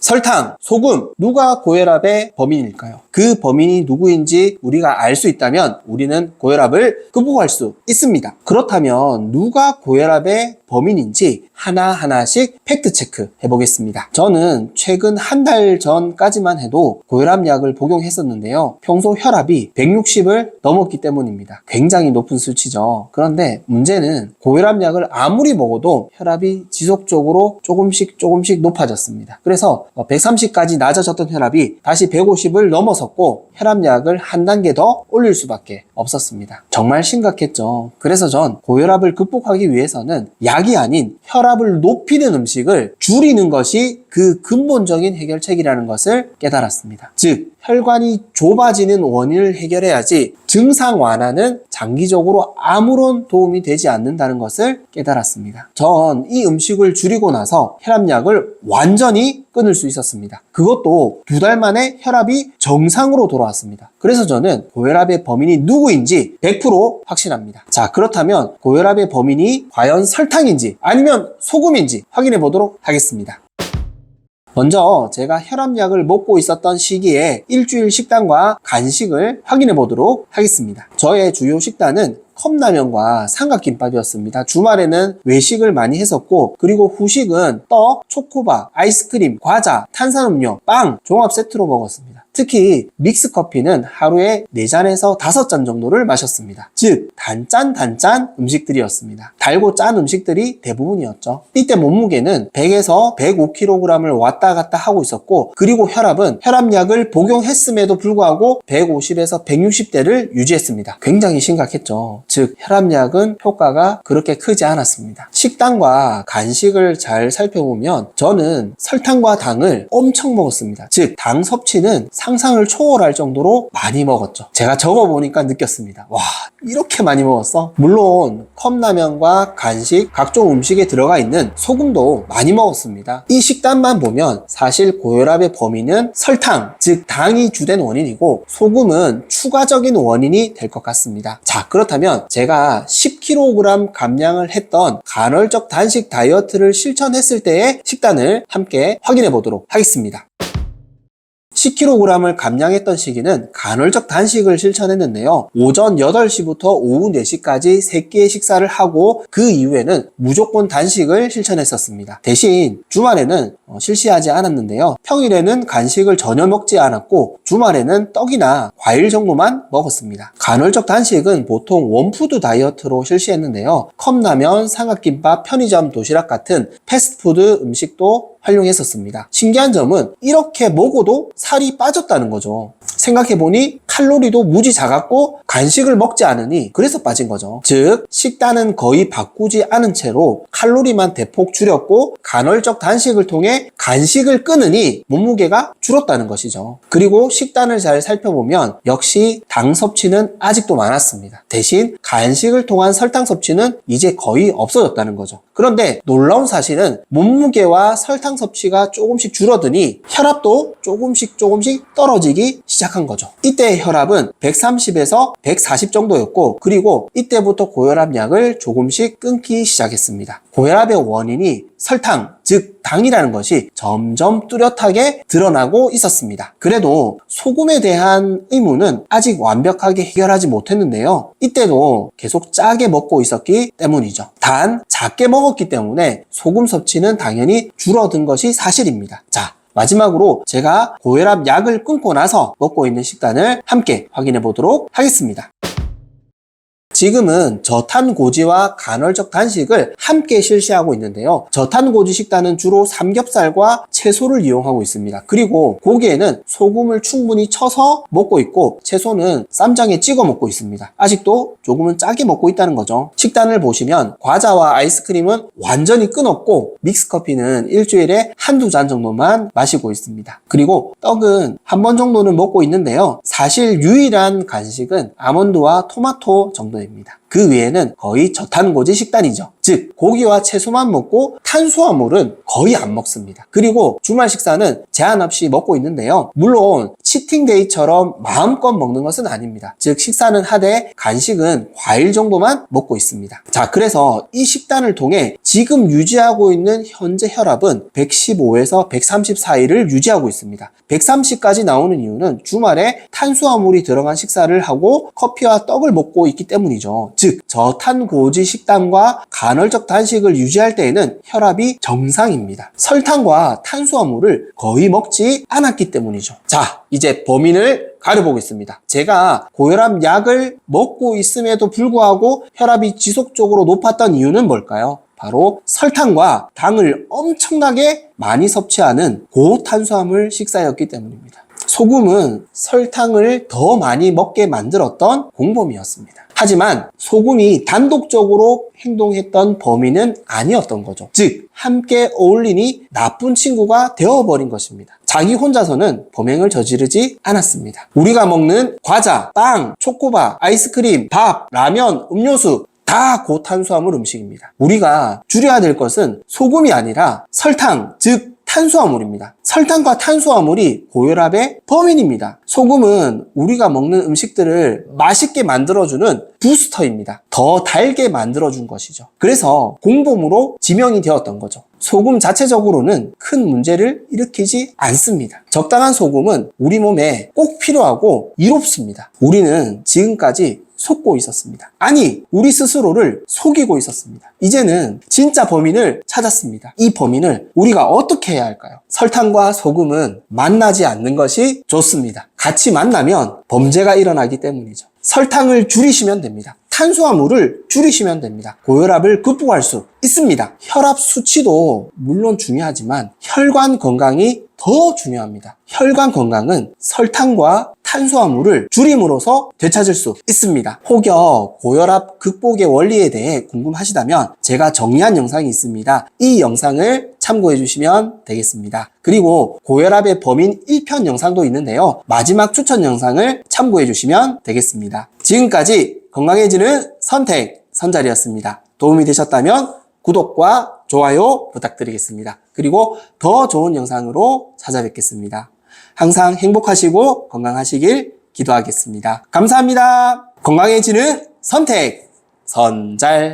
설탕, 소금, 누가 고혈압의 범인일까요? 그 범인이 누구인지 우리가 알 수 있다면 우리는 고혈압을 극복할 수 있습니다. 그렇다면 누가 고혈압의 범인인지 하나하나씩 팩트체크 해보겠습니다. 저는 최근 한 달 전까지만 해도 고혈압약을 복용했었는데요. 평소 혈압이 160을 넘었기 때문입니다. 굉장히 높은 수치죠. 그런데 문제는 고혈압약을 아무리 먹어도 혈압이 지속적으로 조금씩 높아졌습니다. 그래서 130까지 낮아졌던 혈압이 다시 150을 넘어섰고 혈압약을 한 단계 더 올릴 수밖에 없었습니다. 정말 심각했죠. 그래서 전 고혈압을 극복하기 위해서는 약이 아닌 혈압을 높이는 음식을 줄이는 것이 그 근본적인 해결책이라는 것을 깨달았습니다. 즉, 혈관이 좁아지는 원인을 해결해야지 증상 완화는 장기적으로 아무런 도움이 되지 않는다는 것을 깨달았습니다. 전 이 음식을 줄이고 나서 혈압약을 완전히 끊을 수 있었습니다. 그것도 2달 만에 혈압이 정상으로 돌아왔습니다. 그래서 저는 고혈압의 범인이 누구인지 100% 확신합니다. 자, 그렇다면 고혈압의 범인이 과연 설탕인지 아니면 소금인지 확인해 보도록 하겠습니다. 먼저 제가 혈압약을 먹고 있었던 시기에 일주일 식단과 간식을 확인해 보도록 하겠습니다. 저의 주요 식단은 컵라면과 삼각김밥이었습니다. 주말에는 외식을 많이 했었고, 그리고 후식은 떡, 초코바, 아이스크림, 과자, 탄산음료, 빵, 종합 세트로 먹었습니다. 특히 믹스커피는 하루에 4잔에서 5잔 정도를 마셨습니다. 즉, 단짠 음식들이었습니다. 달고 짠 음식들이 대부분이었죠. 이때 몸무게는 100에서 105kg을 왔다 갔다 하고 있었고, 그리고 혈압은 혈압약을 복용했음에도 불구하고 150에서 160대를 유지했습니다. 굉장히 심각했죠. 즉, 혈압약은 효과가 그렇게 크지 않았습니다. 식단과 간식을 잘 살펴보면 저는 설탕과 당을 엄청 먹었습니다. 즉, 당 섭취는 상상을 초월할 정도로 많이 먹었죠. 제가 적어보니까 느꼈습니다. 와, 이렇게 많이 먹었어? 물론 컵라면과 간식, 각종 음식에 들어가 있는 소금도 많이 먹었습니다. 이 식단만 보면 사실 고혈압의 범인은 설탕, 즉 당이 주된 원인이고 소금은 추가적인 원인이 될 것 같습니다. 자, 그렇다면 제가 10kg 감량을 했던 간헐적 단식 다이어트를 실천했을 때의 식단을 함께 확인해 보도록 하겠습니다. 10kg을 감량했던 시기는 간헐적 단식을 실천했는데요. 오전 8시부터 오후 4시까지 3끼의 식사를 하고 그 이후에는 무조건 단식을 실천했었습니다. 대신 주말에는 실시하지 않았는데요. 평일에는 간식을 전혀 먹지 않았고 주말에는 떡이나 과일 정도만 먹었습니다. 간헐적 단식은 보통 원푸드 다이어트로 실시했는데요. 컵라면, 삼각김밥, 편의점 도시락 같은 패스트푸드 음식도 활용했었습니다. 신기한 점은 이렇게 먹어도 살이 빠졌다는 거죠. 생각해보니 칼로리도 무지 작았고 간식을 먹지 않으니 그래서 빠진 거죠. 즉, 식단은 거의 바꾸지 않은 채로 칼로리만 대폭 줄였고 간헐적 단식을 통해 간식을 끊으니 몸무게가 줄었다는 것이죠. 그리고 식단을 잘 살펴보면 역시 당 섭취는 아직도 많았습니다. 대신 간식을 통한 설탕 섭취는 이제 거의 없어졌다는 거죠. 그런데 놀라운 사실은 몸무게와 설탕 섭취가 조금씩 줄어드니 혈압도 조금씩 떨어지기 시작한 거죠. 이때의 혈압은 130에서 140 정도였고, 그리고 이때부터 고혈압약을 조금씩 끊기 시작했습니다. 고혈압의 원인이 설탕, 즉 당이라는 것이 점점 뚜렷하게 드러나고 있었습니다. 그래도 소금에 대한 의무는 아직 완벽하게 해결하지 못했는데요. 이때도 계속 짜게 먹고 있었기 때문이죠. 단, 작게 먹었기 때문에 소금 섭취는 당연히 줄어든 것이 사실입니다. 자, 마지막으로 제가 고혈압 약을 끊고 나서 먹고 있는 식단을 함께 확인해 보도록 하겠습니다. 지금은 저탄고지와 간헐적 단식을 함께 실시하고 있는데요. 저탄고지 식단은 주로 삼겹살과 채소를 이용하고 있습니다. 그리고 고기에는 소금을 충분히 쳐서 먹고 있고 채소는 쌈장에 찍어 먹고 있습니다. 아직도 조금은 짜게 먹고 있다는 거죠. 식단을 보시면 과자와 아이스크림은 완전히 끊었고 믹스커피는 일주일에 한두 잔 정도만 마시고 있습니다. 그리고 떡은 한 번 정도는 먹고 있는데요. 사실 유일한 간식은 아몬드와 토마토 정도입니다. 그 외에는 거의 저탄고지 식단이죠. 즉 고기와 채소만 먹고 탄수화물은 거의 안 먹습니다. 그리고 주말 식사는 제한 없이 먹고 있는데요. 물론 치팅데이처럼 마음껏 먹는 것은 아닙니다. 즉 식사는 하되 간식은 과일 정도만 먹고 있습니다. 자, 그래서 이 식단을 통해 지금 유지하고 있는 현재 혈압은 115에서 130 사이를 유지하고 있습니다. 130까지 나오는 이유는 주말에 탄수화물이 들어간 식사를 하고 커피와 떡을 먹고 있기 때문이죠. 즉 저탄고지 식단과 간헐적 단식을 유지할 때에는 혈압이 정상입니다. 설탕과 탄수화물을 거의 먹지 않았기 때문이죠. 자, 이제 범인을 가려보겠습니다. 제가 고혈압 약을 먹고 있음에도 불구하고 혈압이 지속적으로 높았던 이유는 뭘까요? 바로 설탕과 당을 엄청나게 많이 섭취하는 고탄수화물 식사였기 때문입니다. 소금은 설탕을 더 많이 먹게 만들었던 공범이었습니다. 하지만 소금이 단독적으로 행동했던 범인은 아니었던 거죠. 즉 함께 어울리니 나쁜 친구가 되어버린 것입니다. 자기 혼자서는 범행을 저지르지 않았습니다. 우리가 먹는 과자, 빵, 초코바, 아이스크림, 밥, 라면, 음료수 다 고탄수화물 음식입니다. 우리가 줄여야 될 것은 소금이 아니라 설탕, 즉 탄수화물입니다. 설탕과 탄수화물이 고혈압의 범인입니다. 소금은 우리가 먹는 음식들을 맛있게 만들어주는 부스터입니다. 더 달게 만들어준 것이죠. 그래서 공범으로 지명이 되었던 거죠. 소금 자체적으로는 큰 문제를 일으키지 않습니다. 적당한 소금은 우리 몸에 꼭 필요하고 이롭습니다. 우리는 지금까지 속고 있었습니다. 아니, 우리 스스로를 속이고 있었습니다. 이제는 진짜 범인을 찾았습니다. 이 범인을 우리가 어떻게 해야 할까요? 설탕과 소금은 만나지 않는 것이 좋습니다. 같이 만나면 범죄가 일어나기 때문이죠. 설탕을 줄이시면 됩니다. 탄수화물을 줄이시면 됩니다. 고혈압을 극복할 수 있습니다. 혈압 수치도 물론 중요하지만 혈관 건강이 더 중요합니다. 혈관 건강은 설탕과 탄수화물을 줄임으로써 되찾을 수 있습니다. 혹여 고혈압 극복의 원리에 대해 궁금하시다면 제가 정리한 영상이 있습니다. 이 영상을 참고해 주시면 되겠습니다. 그리고 고혈압의 범인 1편 영상도 있는데요. 마지막 추천 영상을 참고해 주시면 되겠습니다. 지금까지 건강해지는 선택 선잘이었습니다. 도움이 되셨다면 구독과 좋아요 부탁드리겠습니다. 그리고 더 좋은 영상으로 찾아뵙겠습니다. 항상 행복하시고 건강하시길 기도하겠습니다. 감사합니다. 건강해지는 선택 선잘.